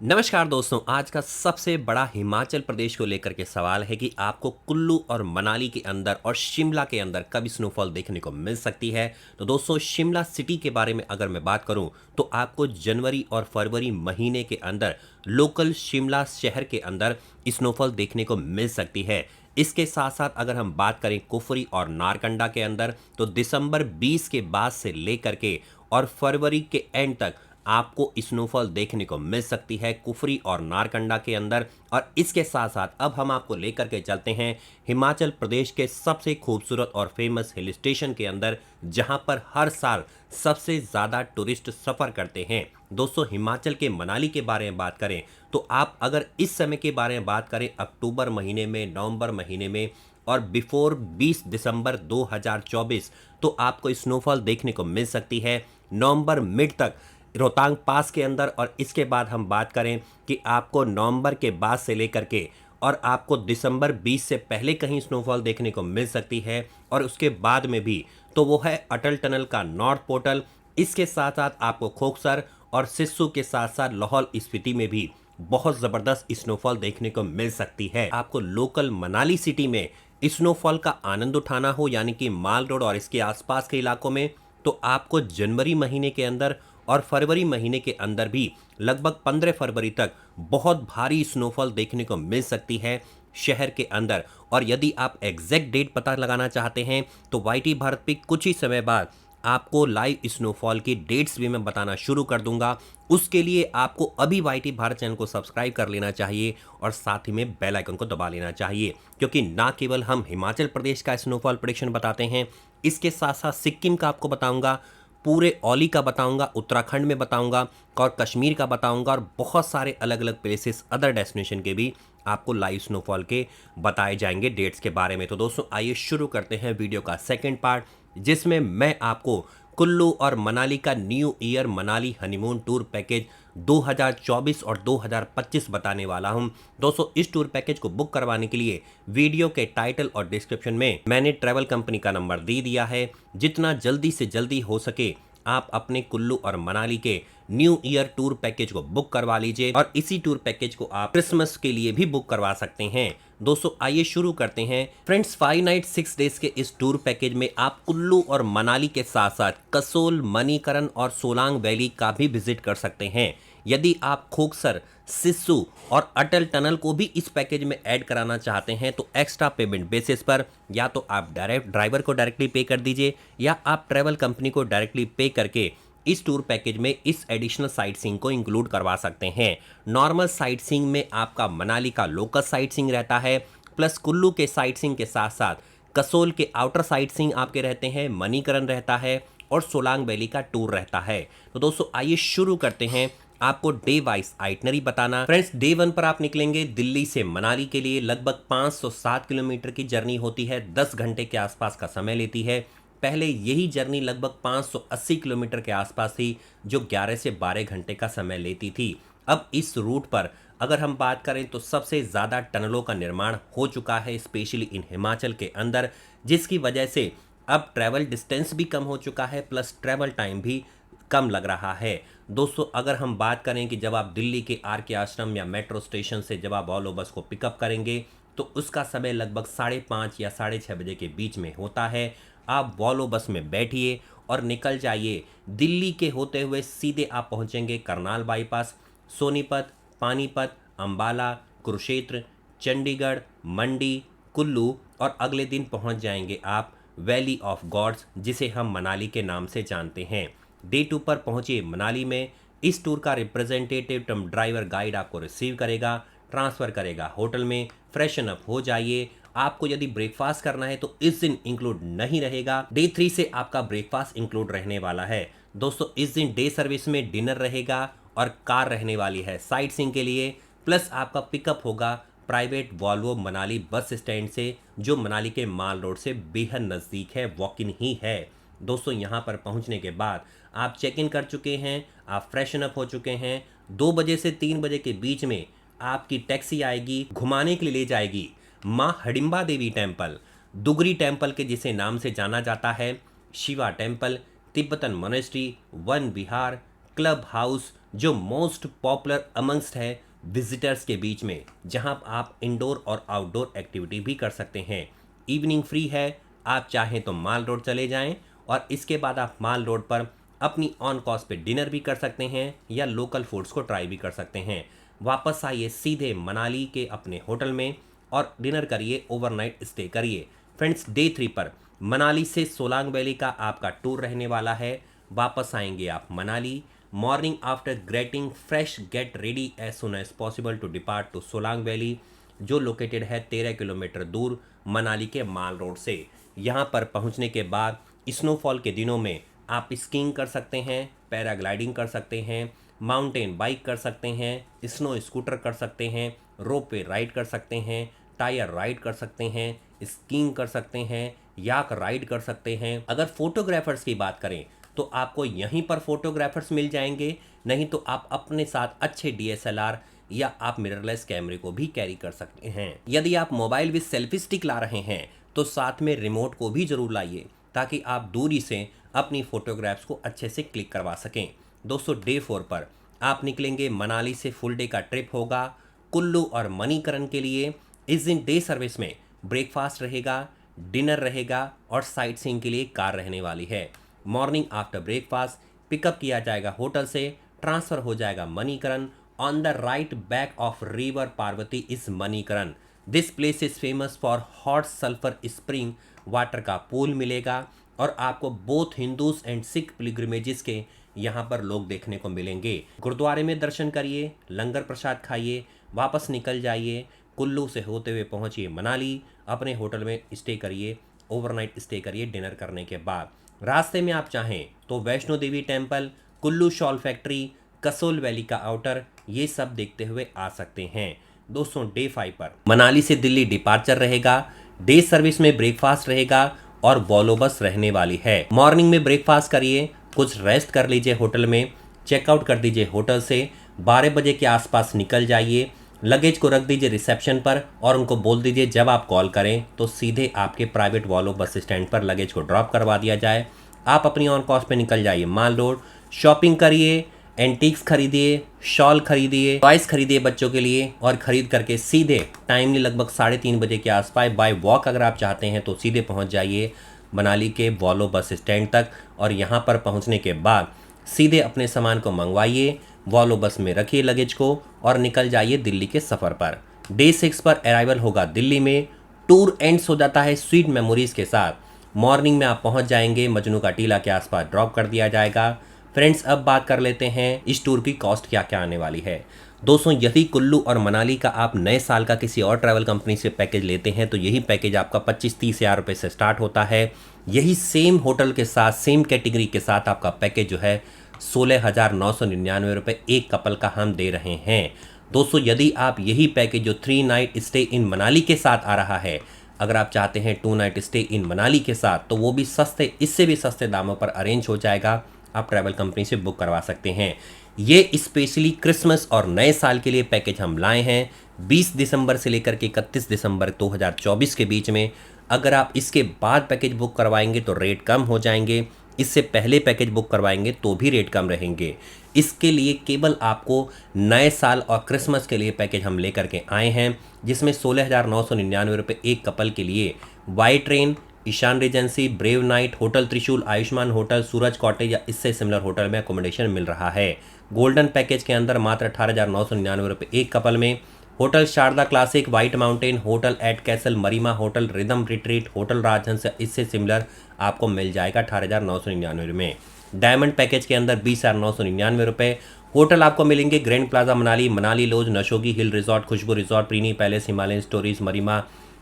नमस्कार दोस्तों, आज का सबसे बड़ा हिमाचल प्रदेश को लेकर के सवाल है कि आपको कुल्लू और मनाली के अंदर और शिमला के अंदर कब स्नोफॉल देखने को मिल सकती है। तो दोस्तों, शिमला सिटी के बारे में अगर मैं बात करूं तो आपको जनवरी और फरवरी महीने के अंदर लोकल शिमला शहर के अंदर स्नोफॉल देखने को मिल सकती है। इसके साथ साथ अगर हम बात करें कुफरी और नारकंडा के अंदर तो दिसंबर 20 के बाद से लेकर के और फरवरी के एंड तक आपको स्नोफॉल देखने को मिल सकती है कुफरी और नारकंडा के अंदर। और इसके साथ साथ अब हम आपको लेकर के चलते हैं हिमाचल प्रदेश के सबसे खूबसूरत और फेमस हिल स्टेशन के अंदर, जहां पर हर साल सबसे ज़्यादा टूरिस्ट सफ़र करते हैं। दोस्तों, हिमाचल के मनाली के बारे में बात करें तो आप अगर इस समय के बारे में बात करें अक्टूबर महीने में, नवंबर महीने में और बिफोर 20 दिसंबर 2024 तो आपको स्नोफॉल देखने को मिल सकती है नवंबर मिड तक रोहतांग पास के अंदर। और इसके बाद हम बात करें कि आपको नवंबर के बाद से लेकर के और आपको दिसंबर 20 से पहले कहीं स्नोफॉल देखने को मिल सकती है और उसके बाद में भी, तो वो है अटल टनल का नॉर्थ पोर्टल। इसके साथ साथ आपको खोखसर और सिस्सू के साथ साथ लाहौल स्पीति में भी बहुत ज़बरदस्त स्नोफॉल देखने को मिल सकती है। आपको लोकल मनाली सिटी में स्नोफॉल का आनंद उठाना हो, यानी कि माल रोड और इसके आसपास के इलाकों में, तो आपको जनवरी महीने के अंदर और फरवरी महीने के अंदर भी लगभग 15 फरवरी तक बहुत भारी स्नोफॉल देखने को मिल सकती है शहर के अंदर। और यदि आप एग्जैक्ट डेट पता लगाना चाहते हैं तो वाईटी भारत पे कुछ ही समय बाद आपको लाइव स्नोफॉल की डेट्स भी मैं बताना शुरू कर दूंगा। उसके लिए आपको अभी वाईटी भारत चैनल को सब्सक्राइब कर लेना चाहिए और साथ ही में बेल आइकन को दबा लेना चाहिए, क्योंकि ना केवल हम हिमाचल प्रदेश का स्नोफॉल प्रेडिक्शन बताते हैं, इसके साथ साथ सिक्किम का आपको बताऊंगा, पूरे ओली का बताऊंगा, उत्तराखंड में बताऊंगा और कश्मीर का बताऊंगा और बहुत सारे अलग अलग प्लेसेस अदर डेस्टिनेशन के भी आपको लाइव स्नोफॉल के बताए जाएंगे डेट्स के बारे में। तो दोस्तों, आइए शुरू करते हैं वीडियो का सेकंड पार्ट, जिसमें मैं आपको कुल्लू और मनाली का new year Manali honeymoon tour package 2024 और 2025 बताने वाला हूं। दोस्तों, इस टूर पैकेज को बुक करवाने के लिए वीडियो के टाइटल और डिस्क्रिप्शन में मैंने ट्रैवल कंपनी का नंबर दे दिया है। जितना जल्दी से जल्दी हो सके आप अपने कुल्लू और मनाली के न्यू ईयर टूर पैकेज को बुक करवा लीजिए और इसी टूर पैकेज को आप क्रिसमस के लिए भी बुक करवा सकते हैं। दोस्तों, आइए शुरू करते हैं। फ्रेंड्स, 5 नाइट 6 डेज के इस टूर पैकेज में आप कुल्लू और मनाली के साथ साथ कसोल, मणिकरण और सोलांग वैली का भी विजिट कर सकते हैं। यदि आप खोखसर, सिस्सू और अटल टनल को भी इस पैकेज में ऐड कराना चाहते हैं तो एक्स्ट्रा पेमेंट बेसिस पर या तो आप डायरेक्ट ड्राइवर को डायरेक्टली पे कर दीजिए या आप ट्रैवल कंपनी को डायरेक्टली पे करके इस टूर पैकेज में इस एडिशनल साइट सीइंग को इंक्लूड करवा सकते हैं। नॉर्मल साइट सीइंग में आपका मनाली का लोकल साइट सीइंग रहता है, प्लस कुल्लू के साइट सीइंग के साथ साथ कसोल के आउटर साइट सीइंग आपके रहते हैं, मणिकरण रहता है और सोलांग वैली का टूर रहता है। तो दोस्तों, आइए शुरू करते हैं। आपको डे वाइज आइटनरी बताना। फ्रेंड्स, डे 1 पर आप निकलेंगे दिल्ली से मनाली के लिए। लगभग 507 किलोमीटर की जर्नी होती है, 10 घंटे के आसपास का समय लेती है। पहले यही जर्नी लगभग 580 किलोमीटर के आसपास थी, जो 11 से 12 घंटे का समय लेती थी। अब इस रूट पर अगर हम बात करें तो सबसे ज़्यादा टनलों का निर्माण हो चुका है, स्पेशली इन हिमाचल के अंदर, जिसकी वजह से अब ट्रैवल डिस्टेंस भी कम हो चुका है, प्लस ट्रैवल टाइम भी कम लग रहा है। दोस्तों, अगर हम बात करें कि जब आप दिल्ली के आर के आश्रम या मेट्रो स्टेशन से जब आप वॉल्वो बस को पिकअप करेंगे तो उसका समय लगभग 5:30 या 6:30 बजे के बीच में होता है। आप वॉल्वो बस में बैठिए और निकल जाइए। दिल्ली के होते हुए सीधे आप पहुंचेंगे करनाल बाईपास, सोनीपत, पानीपत, अंबाला, कुरुक्षेत्र, चंडीगढ़, मंडी, कुल्लू और अगले दिन पहुंच जाएंगे आप वैली ऑफ गॉड्स, जिसे हम मनाली के नाम से जानते हैं। डे 2 पर पहुंचे मनाली में। इस टूर का रिप्रेजेंटेटिव टर्म ड्राइवर गाइड आपको रिसीव करेगा, ट्रांसफ़र करेगा होटल में। फ्रेशन अप हो जाइए। आपको यदि ब्रेकफास्ट करना है तो इस दिन इंक्लूड नहीं रहेगा। डे 3 से आपका ब्रेकफास्ट इंक्लूड रहने वाला है। दोस्तों, इस दिन डे सर्विस में डिनर रहेगा और कार रहने वाली है साइट सीइंग के लिए, प्लस आपका पिकअप होगा प्राइवेट वॉल्वो मनाली बस स्टैंड से, जो मनाली के माल रोड से बेहद नज़दीक है, वॉक इन ही है। दोस्तों, यहाँ पर पहुँचने के बाद आप चेक इन कर चुके हैं, आप फ्रेशन अप हो चुके हैं। 2 बजे से 3 बजे के बीच में आपकी टैक्सी आएगी, घुमाने के लिए ले जाएगी माँ हडिम्बा देवी टेम्पल, दुगरी टेम्पल के जिसे नाम से जाना जाता है, Shiva temple, Tibetan monastery, Van Vihar, club house, जो मोस्ट पॉपुलर अमंगस्ट है विजिटर्स के बीच में, जहां आप इंडोर और आउटडोर एक्टिविटी भी कर सकते हैं। इवनिंग फ्री है, आप चाहें तो माल रोड चले जाएं और इसके बाद आप माल रोड पर अपनी ऑन कॉस्ट पे डिनर भी कर सकते हैं या लोकल फूड्स को ट्राई भी कर सकते हैं। वापस आइए सीधे मनाली के अपने होटल में और डिनर करिए, ओवरनाइट स्टे करिए। फ्रेंड्स, डे 3 पर मनाली से सोलांग वैली का आपका टूर रहने वाला है। वापस आएंगे आप Manali. Morning after getting fresh, get ready as soon as possible to depart to Solang valley, जो लोकेटेड है 13 किलोमीटर दूर मनाली के माल रोड से। यहाँ पर पहुँचने के बाद स्नोफॉल के दिनों में आप स्कीइंग कर सकते हैं, पैराग्लाइडिंग कर सकते हैं, माउंटेन बाइक कर सकते हैं, स्नो स्कूटर कर सकते हैं, रोप पे राइड कर सकते हैं, टायर राइड कर सकते हैं, स्कीइंग कर सकते हैं, याक राइड कर सकते हैं। अगर फोटोग्राफर्स की बात करें तो आपको यहीं पर फोटोग्राफर्स मिल जाएंगे, नहीं तो आप अपने साथ अच्छे DSLR या आप मिररलेस कैमरे को भी कैरी कर सकते हैं। यदि आप मोबाइल विद सेल्फी स्टिक ला रहे हैं तो साथ में रिमोट को भी जरूर लाइए, ताकि आप दूरी से अपनी फोटोग्राफ्स को अच्छे से क्लिक करवा सकें। दोस्तों, डे 4 पर आप निकलेंगे मनाली से। फुल डे का ट्रिप होगा कुल्लू और मणिकरण के लिए। इस दिन डे सर्विस में ब्रेकफास्ट रहेगा, डिनर रहेगा और साइट सीइंग के लिए कार रहने वाली है। मॉर्निंग आफ्टर ब्रेकफास्ट पिकअप किया जाएगा होटल से, ट्रांसफर हो जाएगा Manikaran. On the right back of river Parvati is Manikaran. This place is famous for hot sulphur spring water का पूल मिलेगा और आपको बोथ हिंदूज एंड सिख पिलग्रिमेजेस के यहाँ पर लोग देखने को मिलेंगे। गुरुद्वारे में दर्शन करिए, लंगर प्रसाद खाइए, वापस निकल जाइए। कुल्लू से होते हुए पहुँचिए मनाली, अपने होटल में स्टे करिए, ओवरनाइट स्टे करिए डिनर करने के बाद। रास्ते में आप चाहें तो Vaishno Devi temple, Kullu shawl factory, Kasol valley का आउटर, ये सब देखते हुए आ सकते हैं। दोस्तों, डे 5 पर मनाली से दिल्ली डिपार्चर रहेगा। डे सर्विस में ब्रेकफास्ट रहेगा और वॉल्वो बस रहने वाली है। मॉर्निंग में ब्रेकफास्ट करिए, कुछ रेस्ट कर लीजिए होटल में, चेकआउट कर दीजिए होटल से, 12 बजे के आसपास निकल जाइए। लगेज को रख दीजिए रिसेप्शन पर और उनको बोल दीजिए जब आप कॉल करें तो सीधे आपके प्राइवेट वॉल्वो बस स्टैंड पर लगेज को ड्रॉप करवा दिया जाए। आप अपनी ऑन कॉस्ट पे निकल जाइए माल रोड, शॉपिंग करिए, एंटीक्स खरीदिए, शॉल खरीदिए, टॉयस खरीदिए बच्चों के लिए और खरीद करके सीधे टाइमली लगभग 3:30 बजे के आसपास बाय वॉक अगर आप चाहते हैं तो सीधे पहुंच जाइए मनाली के वॉल्वो बस स्टैंड तक। और यहां पर पहुंचने के बाद सीधे अपने सामान को मंगवाइए, वॉल्वो बस में रखिए लगेज को और निकल जाइए दिल्ली के सफ़र पर। डे 6 पर अराइवल होगा दिल्ली में। टूर एंड्स हो जाता है स्वीट मेमोरीज के साथ। मॉर्निंग में आप पहुंच जाएंगे, मजनू का टीला के आसपास ड्रॉप कर दिया जाएगा। फ्रेंड्स, अब बात कर लेते हैं इस टूर की कॉस्ट क्या क्या आने वाली है। दोस्तों, यदि कुल्लू और मनाली का आप नए साल का किसी और ट्रैवल कंपनी से पैकेज लेते हैं तो यही पैकेज आपका 25-30 हज़ार रुपये से स्टार्ट होता है। यही सेम होटल के साथ, सेम कैटेगरी के साथ आपका पैकेज जो है 16,999 रुपये एक कपल का हम दे रहे हैं। दोस्तों, यदि आप यही पैकेज जो 3 नाइट स्टे इन मनाली के साथ आ रहा है, अगर आप चाहते हैं 2 नाइट स्टे इन मनाली के साथ, तो वो भी सस्ते, इससे भी सस्ते दामों पर अरेंज हो जाएगा। आप ट्रैवल कंपनी से बुक करवा सकते हैं। ये स्पेशली क्रिसमस और नए साल के लिए पैकेज हम लाए हैं 20 दिसंबर से लेकर के 31 दिसंबर 2024 के बीच में। अगर आप इसके बाद पैकेज बुक करवाएंगे तो रेट कम हो जाएंगे, इससे पहले पैकेज बुक करवाएंगे तो भी रेट कम रहेंगे। इसके लिए केवल आपको नए साल और क्रिसमस के लिए पैकेज हम लेकर के आए हैं, जिसमें 16,999 रुपये एक कपल के लिए Y train, Ishan regency, brave night, hotel Trishul, Ayushman hotel, Suraj cottage या इससे सिमिलर होटल में अकोमोडेशन मिल रहा है। गोल्डन पैकेज के अंदर मात्र 18,999 रुपये एक कपल में Hotel Sharda Classic, White Mountain, Hotel At Castle, मरीमा Hotel, Rhythm Retreat, Hotel Rajhans या इससे सिमिलर आपको मिल जाएगा 18,999 में। डायमंड पैकेज के अंदर 20,999 रुपये। होटल आपको मिलेंगे Grand Plaza Manali, Manali Lodge, Nasogi Hill Resort, Khushboo Resort, Prini Palace, Himalayan Stories, मरीमा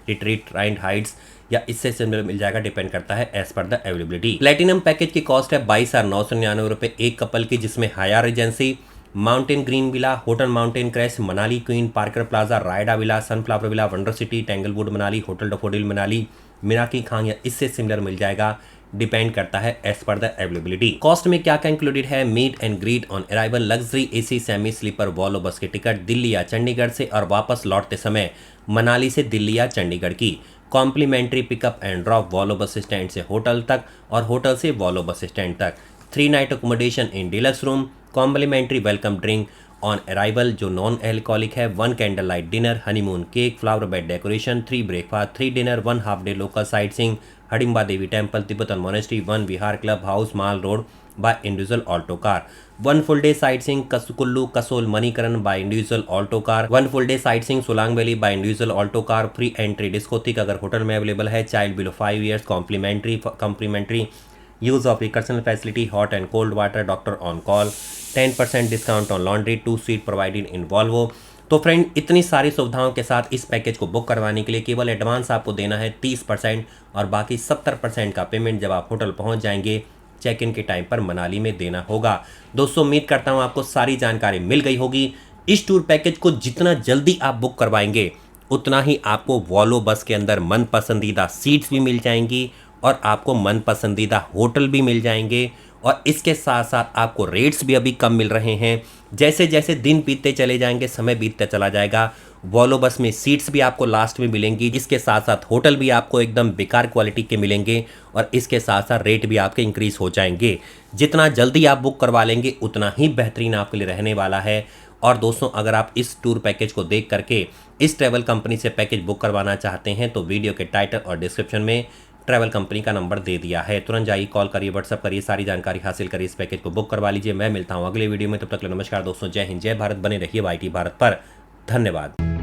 रिट्रीट, राइंड हाइट्स या इससे सिमिलर मिल जाएगा, डिपेंड करता है as per the availability. Platinum package की कॉस्ट है 22,999 रुपये एक कपल की, जिसमें हायर Regency, Mountain Green Villa, Hotel Mountain Crest, Manali Queen, Parker Plaza, रायडा Villa, Sunflower Villa, Wonder City, Tanglewood Manali, Hotel Daffodil Manali, मीनाकी खान या इससे सिमिलर मिल जाएगा, डिपेंड करता है as per the availability. Cost में क्या क्या इंक्लूडेड है? Meet and greet on arrival, luxury AC semi sleeper Volvo bus की टिकट दिल्ली या चंडीगढ़ से और वापस लौटते समय मनाली से दिल्ली या चंडीगढ़ की, complimentary pickup and drop Volvo bus stand से होटल तक और होटल से वॉल्वो बस स्टैंड तक, 3 night accommodation in deluxe room, complimentary welcome drink on arrival जो नॉन एल्कोहलिक है, 1 candle light dinner, honeymoon cake, flower bed decoration, 3 breakfast, 3 dinner, 1 half day local sight seeing, Hadimba Devi temple, Tibetan monastery, 1 Vihar club house mall road by individual Alto car, 1 full day sightseeing Kullu Kasol Manikaran by individual Alto car, 1 full day sightseeing Solang valley by individual Alto car, free entry discotheque अगर hotel में available है, child below 5 years, complimentary use of recreational facility, hot and cold water, doctor on call, 10% discount on laundry, 2 seat provided in Volvo. तो friend, इतनी सारी सुविधाओं के साथ इस पैकेज को बुक करवाने के लिए केवल एडवांस आपको देना है 30% और बाकी 70% का पेमेंट जब आप होटल पहुंच जाएंगे चेक इन के टाइम पर मनाली में देना होगा। दोस्तों, उम्मीद करता हूं आपको सारी जानकारी मिल गई होगी। इस टूर पैकेज को जितना जल्दी आप बुक करवाएंगे उतना ही आपको वॉल्वो बस के अंदर मन पसंदीदा सीट्स भी मिल जाएंगी और आपको मन पसंदीदा होटल भी मिल जाएंगे और इसके साथ साथ आपको रेट्स भी अभी कम मिल रहे हैं। जैसे जैसे दिन बीतते चले जाएंगे, समय बीतता चला जाएगा, वॉल्वो बस में सीट्स भी आपको लास्ट में मिलेंगी, इसके साथ साथ होटल भी आपको एकदम बेकार क्वालिटी के मिलेंगे और इसके साथ साथ रेट भी आपके इंक्रीज हो जाएंगे। जितना जल्दी आप बुक करवा लेंगे उतना ही बेहतरीन आपके लिए रहने वाला है। और दोस्तों, अगर आप इस टूर पैकेज को देख करके इस ट्रैवल कंपनी से पैकेज बुक करवाना चाहते हैं तो वीडियो के टाइटल और डिस्क्रिप्शन में ट्रैवल कंपनी का नंबर दे दिया है, तुरंत जाइए, कॉल करिए, व्हाट्सअप करिए, सारी जानकारी हासिल करिए, इस पैकेज को बुक करवा लीजिए। मैं मिलता हूं अगले वीडियो में, तब तक के लिए नमस्कार दोस्तों, जय हिंद, जय भारत, बने रहिए YT भारत पर। धन्यवाद।